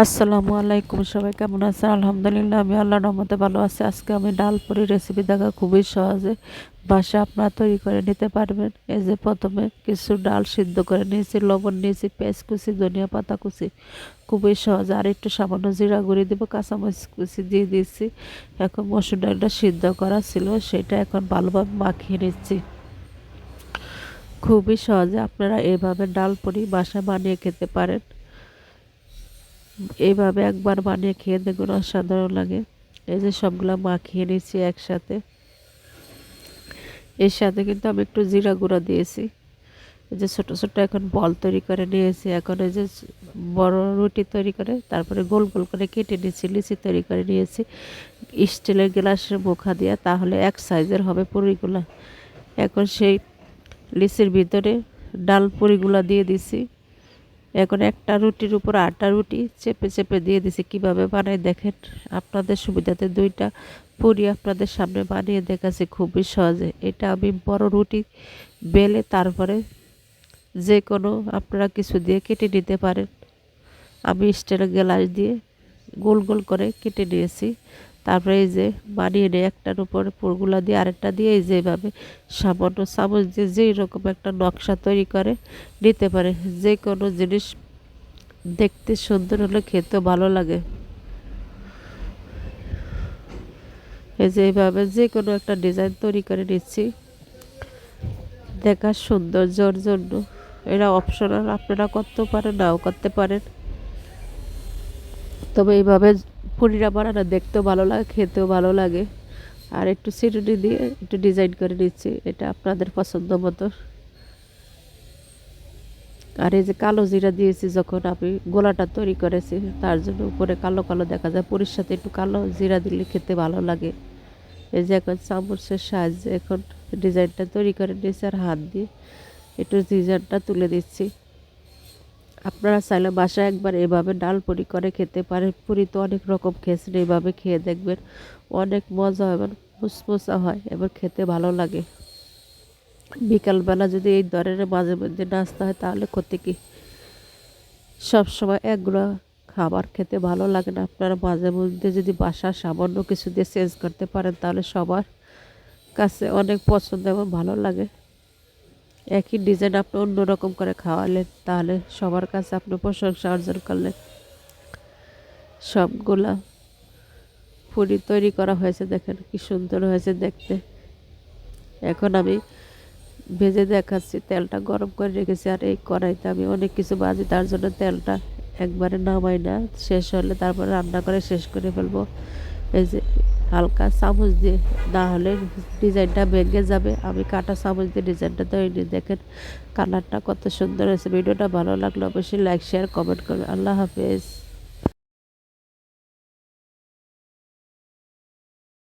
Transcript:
আসসালামু আলাইকুম, সবাই কেমন আছেন? আলহামদুলিল্লাহ আমি আল্লাহর রহমতে ভালো আছি। আজকে আমি ডাল পুরি রেসিপি দেখা খুবই সহজে বাসায় আপনারা তৈরি করে নিতে পারবেন। এই যে প্রথমে কিছু ডাল সিদ্ধ করে নিয়েছি, লবণ নিয়েছি, পেঁয়াজ কুচি, ধনিয়া পাতা কুচি, খুবই সহজ। আর একটু সামান্য জিরা গুঁড়ি দিব, কাঁচামরিচ কুচি দিয়ে দিচ্ছি। এখন মসুর ডালটা সিদ্ধ করা ছিল, সেটা এখন ভালোভাবে মাখিয়ে নিচ্ছি। খুবই সহজে আপনারা এভাবে ডাল পুরি বাসায় বানিয়ে খেতে পারেন। এইভাবে একবার বানিয়ে খেয়ে দেখুন, অসাধারণ লাগে। এই যে সবগুলা মাখিয়ে নিচ্ছি একসাথে। এর সাথে কিন্তু আমি একটু জিরা গুঁড়া দিয়েছি। এই যে ছোট ছোট এখন বল তৈরি করে নিয়েছি। এখন এই যে বড় রুটি তৈরি করে তারপরে গোল গোল করে কেটে নিয়েছি, লিচি তৈরি করে নিয়েছি স্টিলের গ্লাসের মুখা দিয়ে, তাহলে এক সাইজের হবে পুরিগুলা। এখন সেই লিচির ভিতরে ডাল পুরিগুলা দিয়ে দিছি। এখন একটা রুটির উপর আটটা রুটি চেপে চেপে দিয়ে দিছি। কিভাবে বানাই দেখেন, আপনাদের সুবিধাতে দুইটা পুরি আপনাদের সামনে বানিয়ে দেখাচ্ছি খুবই সহজে। এটা আমি বড় রুটি বেলে তারপরে যে কোনো আপনারা কিছু দিয়ে কেটে নিতে পারেন। আমি স্টিলের গ্লাস দিয়ে গোল গোল করে কেটে নিয়েছি। তারপরে এই যে বানিয়ে নিয়ে একটার উপর পুরগুলা দিয়ে আরেকটা দিয়ে এই যেভাবে সামান্য চামচ দিয়ে যেই রকম একটা নকশা তৈরি করে নিতে পারে। যে কোনো জিনিস দেখতে সুন্দর হলে খেতেও ভালো লাগে। এই যে এইভাবে যে কোনো একটা ডিজাইন তৈরি করে নিচ্ছি দেখার সৌন্দর্যর জন্য। এরা অপশনাল, আপনারা করতেও পারেন, নাও করতে পারেন। তবে এইভাবে পুরিটা বানানো দেখতেও ভালো লাগে, খেতেও ভালো লাগে। আর একটু চিরুনি দিয়ে একটু ডিজাইন করে নিচ্ছি, এটা আপনাদের পছন্দ মতো। আর এই যে কালো জিরা দিয়েছি যখন আমি গোলাটা তৈরি করেছি, তার জন্য উপরে কালো কালো দেখা যায়। পুরীর সাথে একটু কালো জিরা দিলে খেতে ভালো লাগে। এই যে এখন চামচের সাহায্যে এখন ডিজাইনটা তৈরি করে নিয়েছি, আর হাত দিয়ে একটু ডিজাইনটা তুলে দিচ্ছি। আপনারা চাইলে বাসায় একবার এভাবে ডাল পুরি করে খেতে পারেন। পুরি তো অনেক রকম খেয়েছেন, এইভাবে খেয়ে দেখবেন, অনেক মজা হয় এবং মুসমুসা হয় এবার খেতে ভালো লাগে। বিকালবেলা যদি এই ধরনের মাঝে মধ্যে নাস্তা হয় তাহলে ক্ষতি কি? সবসময় একগুলো খাবার খেতে ভালো লাগে না। আপনারা মাঝে মধ্যে যদি বাসার সামান্য কিছু দিয়ে চেঞ্জ করতে পারেন তাহলে সবার কাছে অনেক পছন্দ এবং ভালো লাগে। একই ডিজাইন আপনি অন্যরকম করে খাওয়ালেন, তাহলে সবার কাছে আপনি প্রশংসা অর্জন করলেন। সবগুলা পুরি তৈরি করা হয়েছে, দেখেন কি সুন্দর হয়েছে দেখতে। এখন আমি ভেজে দেখাচ্ছি। তেলটা গরম করে রেখেছি, আর এই কড়াইতে আমি অনেক কিছু ভাজি, তার জন্য তেলটা একবারে নামাই না, শেষ হলে তারপরে রান্না করে শেষ করে ফেলবো। এই যে হালকা চামচ দিয়ে, না হলে ডিজাইনটা ভেঙে যাবে। আমি কাটা চামচ দিয়ে ডিজাইনটা তৈরি, দেখেন কালারটা কত সুন্দর হয়েছে। ভিডিওটা ভালো লাগলে অবশ্যই লাইক শেয়ার কমেন্ট করবেন। আল্লাহ হাফেজ।